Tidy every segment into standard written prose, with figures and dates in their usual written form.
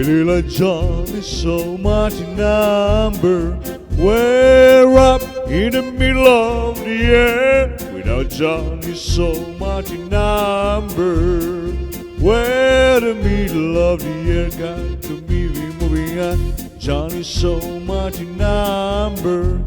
Little John is so much in number. We're up in the middle of the air. Without John is so much in number. We're the middle of the air. Got to be moving on. John is so much in number.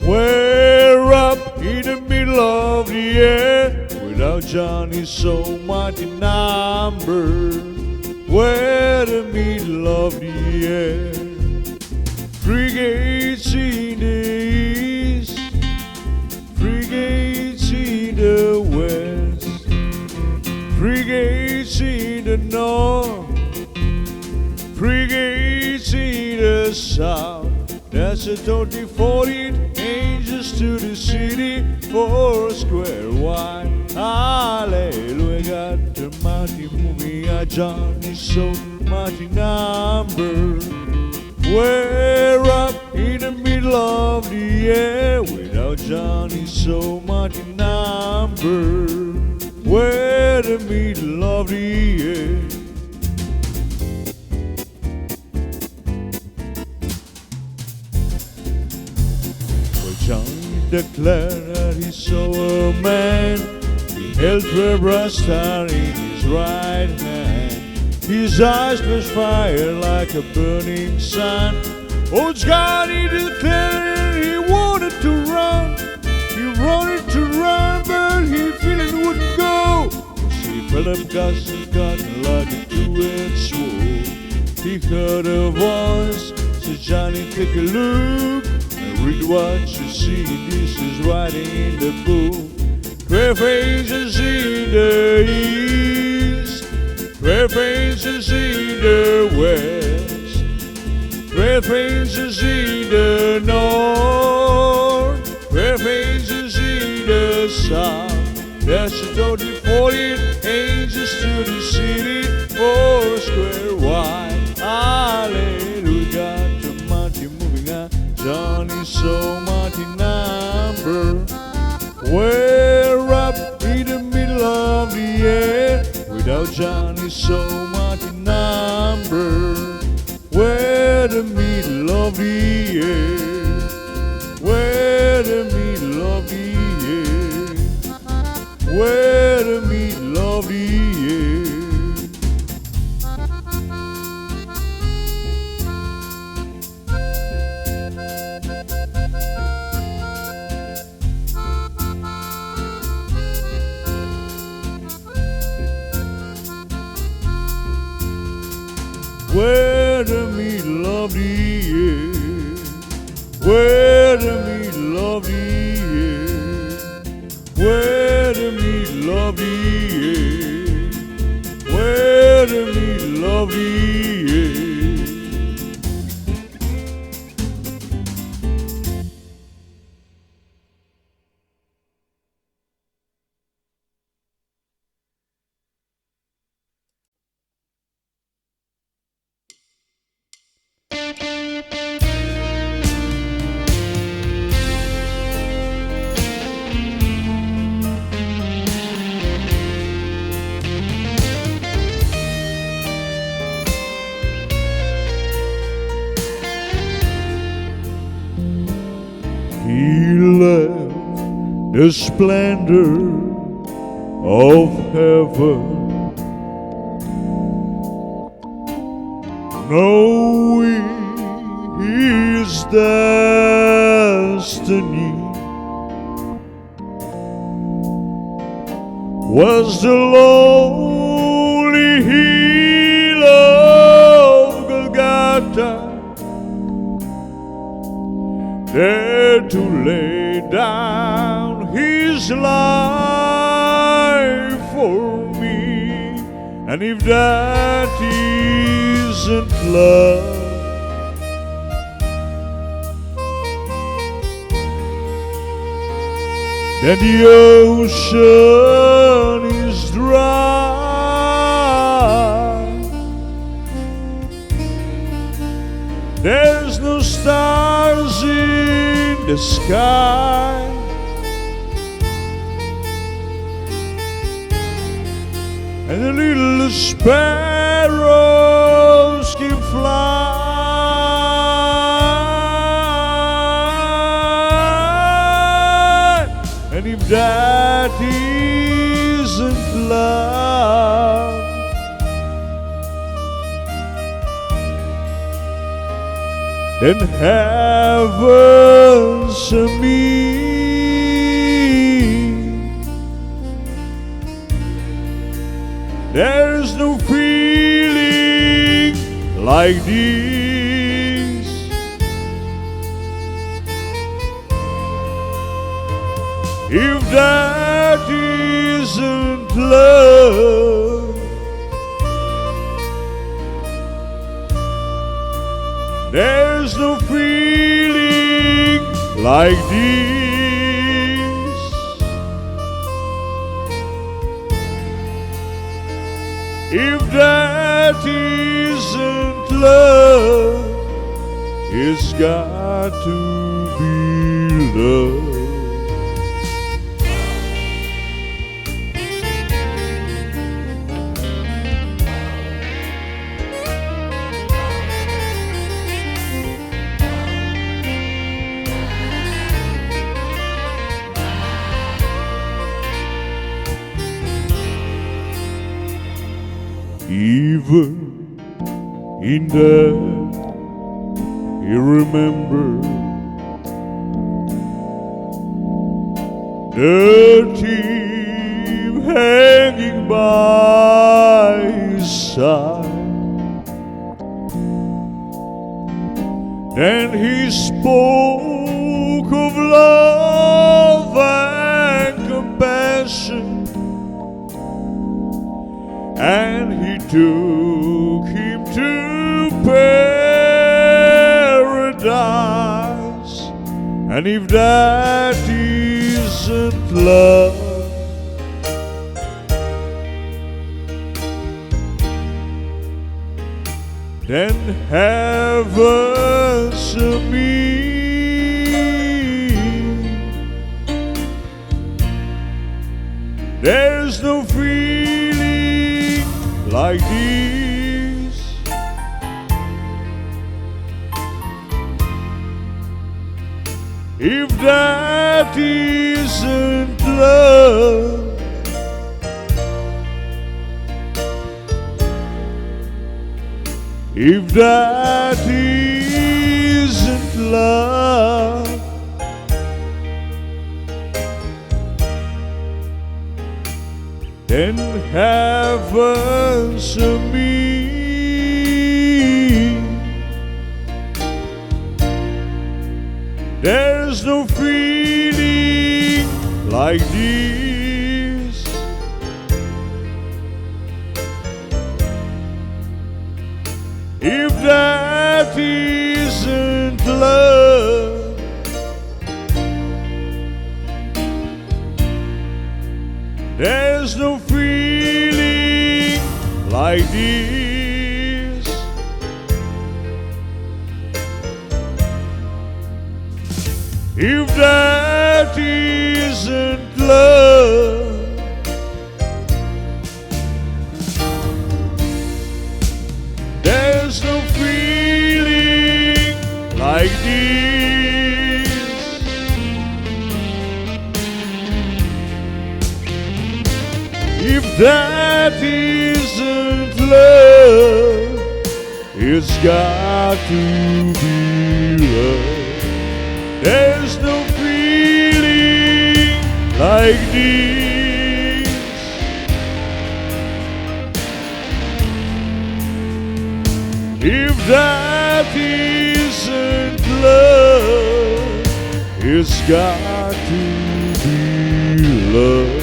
We're up in the middle of the air. Without John is so much in number. We're the middle of the air. Frigates in the east, frigates in the west, frigates in the north, frigates in the south. That's a 30-40 angels to the city for a square wide. Hallelujah, got the mighty moving. John is so much in number. We're up in the middle of the air. Without John is so much in number. We're the middle of the air. John declared that he saw a man. He held a brass star in his right hand. His eyes flashed fire like a burning sun. Oh, Johnny declared he wanted to run. He wanted to run, but he feeling wouldn't go. He felt up God's gun like a two-edged sword. He heard a voice, said, Johnny, take a look. Read what you see, this is right in the book. 12 angels in the east, 12 angels in the west, 12 angels in the north, 12 angels in the south. There's a 30-40 angels to the city for a square wide. Hallelujah, got the mighty moving on. John is so much in number. We're up in the middle of the air. Without John is so much in number. We're the middle of the air. We're the middle of the air. We're the middle of the air. We're the middle of the year. We're the middle of the year. We're the middle of the year. We're the middle of the year. He left the splendor of heaven, knowing his destiny was the lonely hill of Golgotha, there to lay down his life for me. And if that isn't love, then the ocean is dry. There's no stars in the sky, and the little sparrows can fly. And if that isn't love, then heaven's a me. There's no feeling like this. If that isn't love, there's no feeling like this. If that isn't love, it's got to be love. Even in death, he remembered the thief hanging by his side. Then he spoke of love and compassion, and he took him to paradise. And if that isn't love, then heaven's a me. There's no feeling like this. If that isn't love, if that isn't love, then heaven's a me. There's no feeling like this. If that isn't love, there's no feeling like this. If that isn't love, there's no feeling like this. If that isn't love, it's got to be love. There's no feeling like this. If that isn't love, it's got to be love.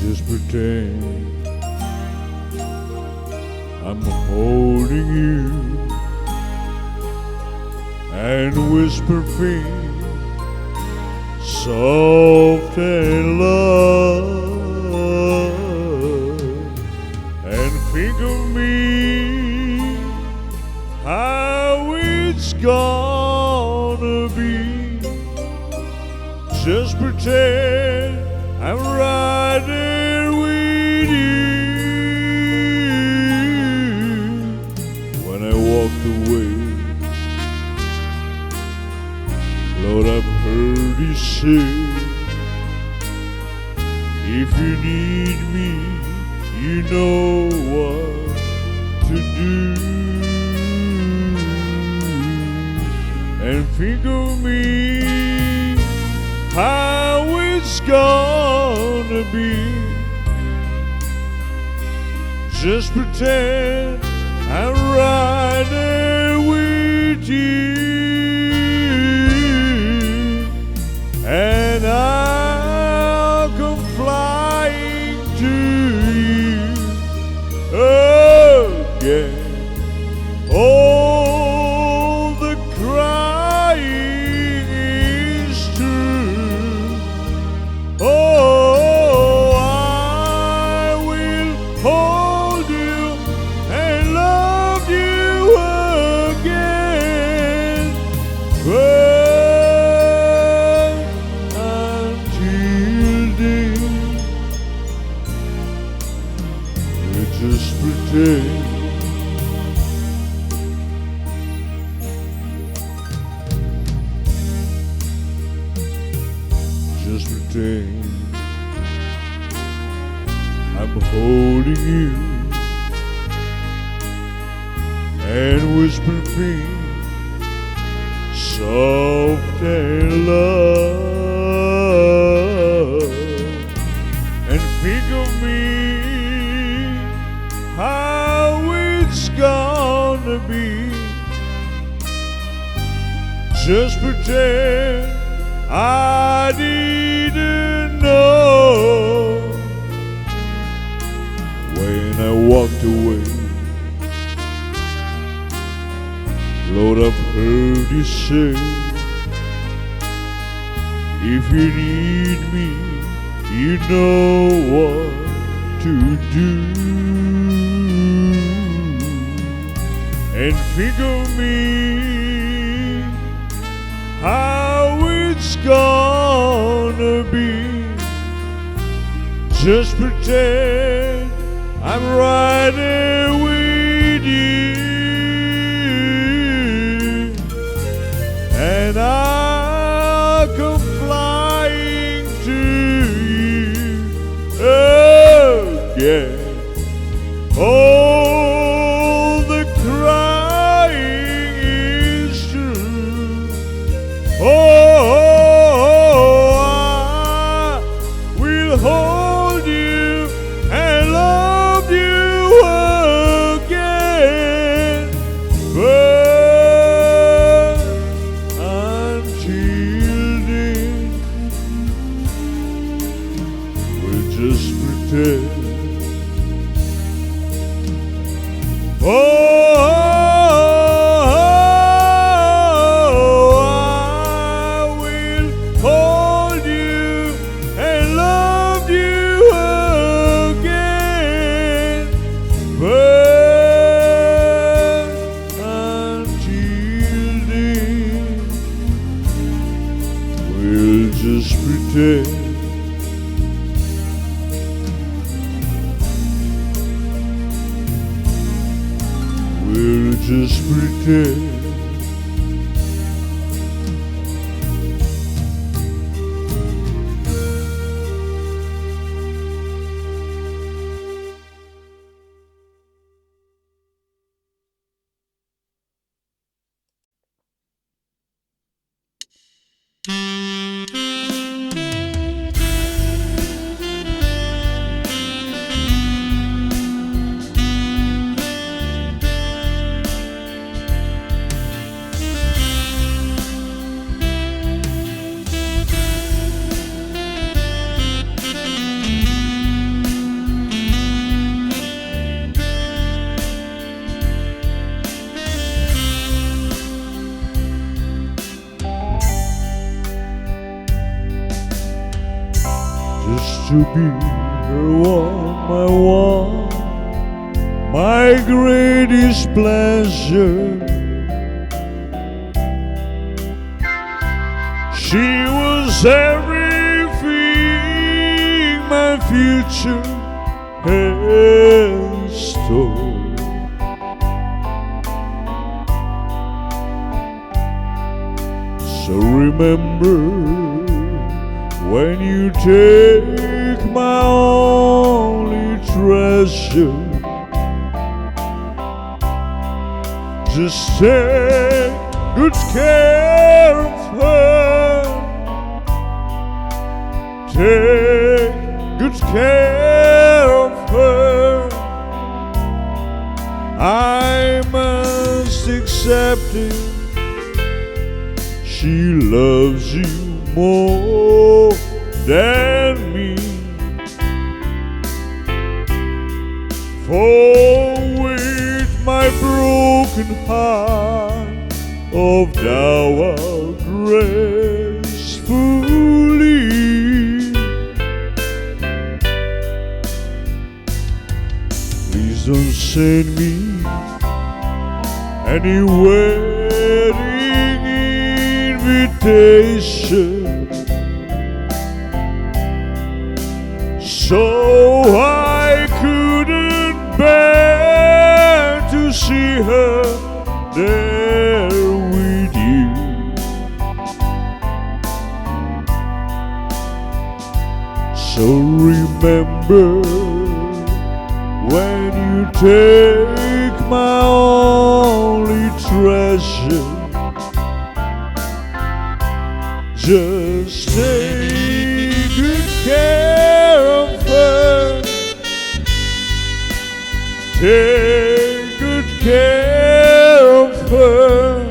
Just pretend I'm holding you and whisper things soft and love, and think of me how it's gonna be. Just pretend I'm right there with you. When I walked away, Lord, I've heard you say, if you need me, you know what to do. And think of me how it's gonna be. Just pretend I'm right there with you, and I'll come flying to you again. Oh, the crying is true. Oh, I will hold you and love you again. But until then, we just pretend. Just pretend I'm holding you and whisper things soft and love, and think of me how it's gonna be. Just pretend I didn't know. When I walked away, Lord, I've heard you say, if you need me, you know what to do. And think of me how it's gonna be. Just pretend I'm right there with you, and I'll come flying to you again. Oh, the crying is true. Oh, I will hold you and love you again. But until then, we'll just pretend. We'll just pretend. We'll just pretend. just to be her one, my greatest pleasure. She was everything my future had in store. So remember, when you take my only treasure, just take good care of her. Take good care of her. I must accept it. She loves you more than me. For with my broken heart of thou art gracefully, please don't send me any wedding invitation, so I couldn't bear to see her there with you. So remember, when you take my only treasure, just take good care of her. Take good care of her.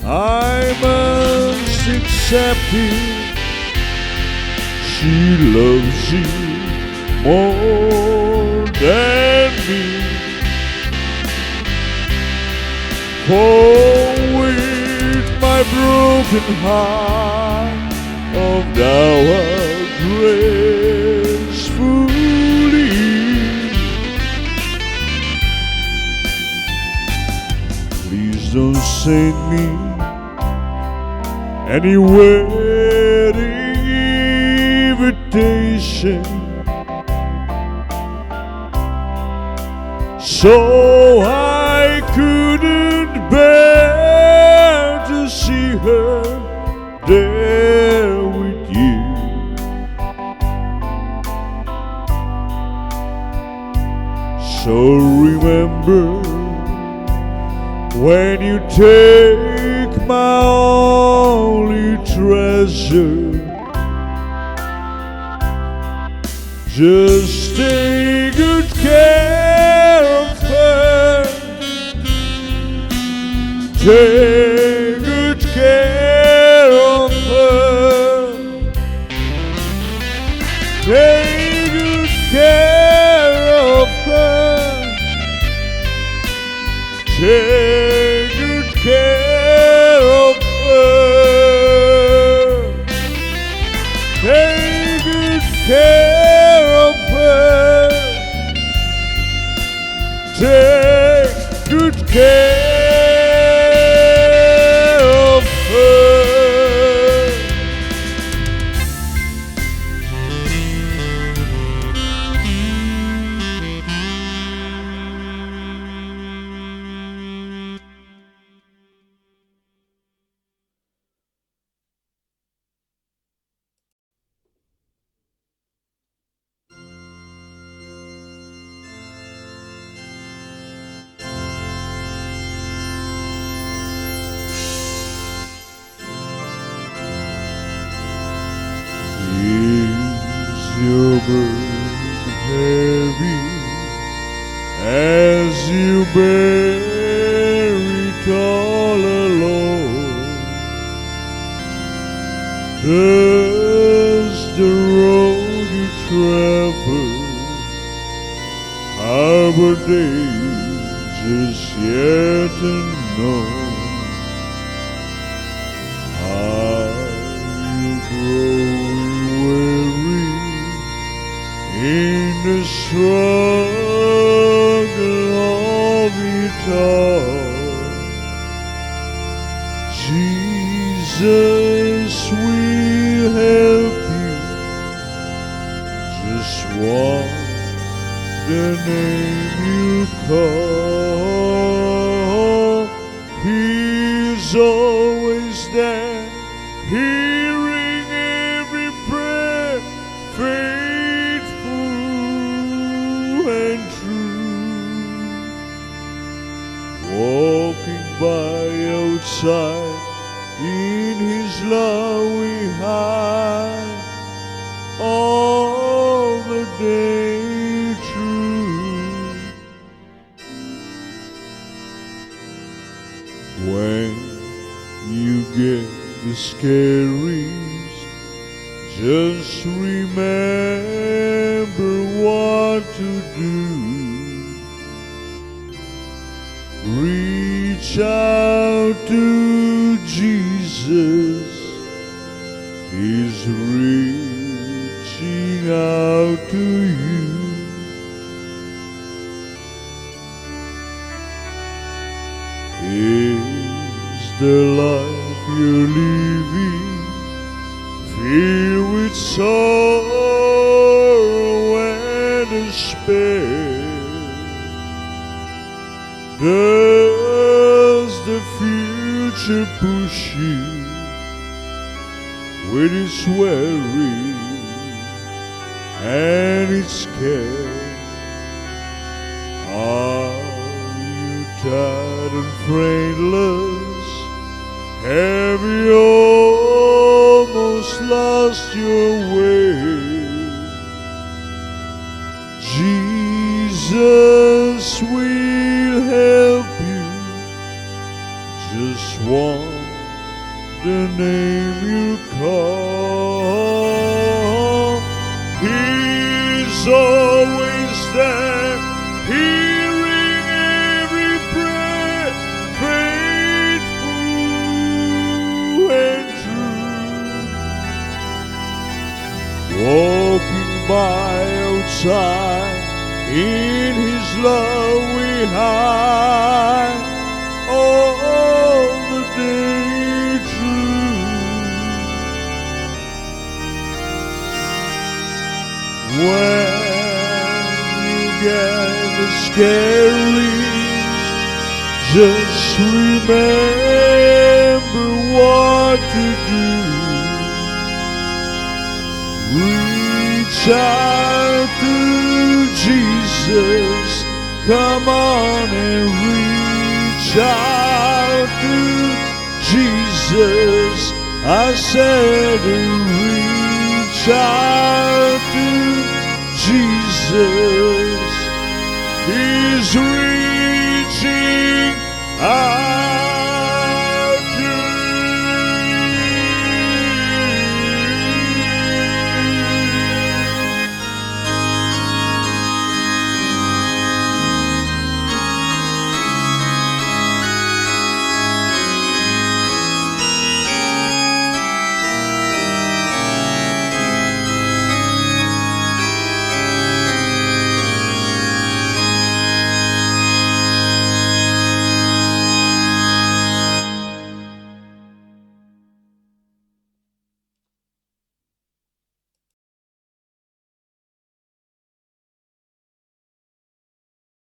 I must accept it. She loves you more than me. For with my broken heart of thou art gracefully, please don't send me any wedding invitation, so I couldn't bear to see her there with you. So remember, when you take my only treasure, just take good care of her. Take good care of her. Take good care of her. Take good care of her. Take good care of her. Take good care of her. Is your burden heavy as you bear it all alone? Does the road you travel harbor dangers yet unknown? Are you growing the struggle of it all, Jesus will help you. Just one the name you call. He's always there, hearing every prayer, faithful and true. Walking by outside, in His love we hide all the day through. When you get discouraged, just remember what to do. Reach out to Jesus, He's reaching out to you. Is the life you're living filled with sorrow and despair? Does the future push you with its worry and its care? Are you tired and friendless? Have you almost lost your way? Jesus will help you. Just one the name you call. He's always there, hearing every prayer, faithful and true. Walking by outside, in His love we hide all the day through. When you get discouraged, just remember what to do. Reach out to Jesus, come on and reach out to Jesus. I said reach out to Jesus. He's reaching out.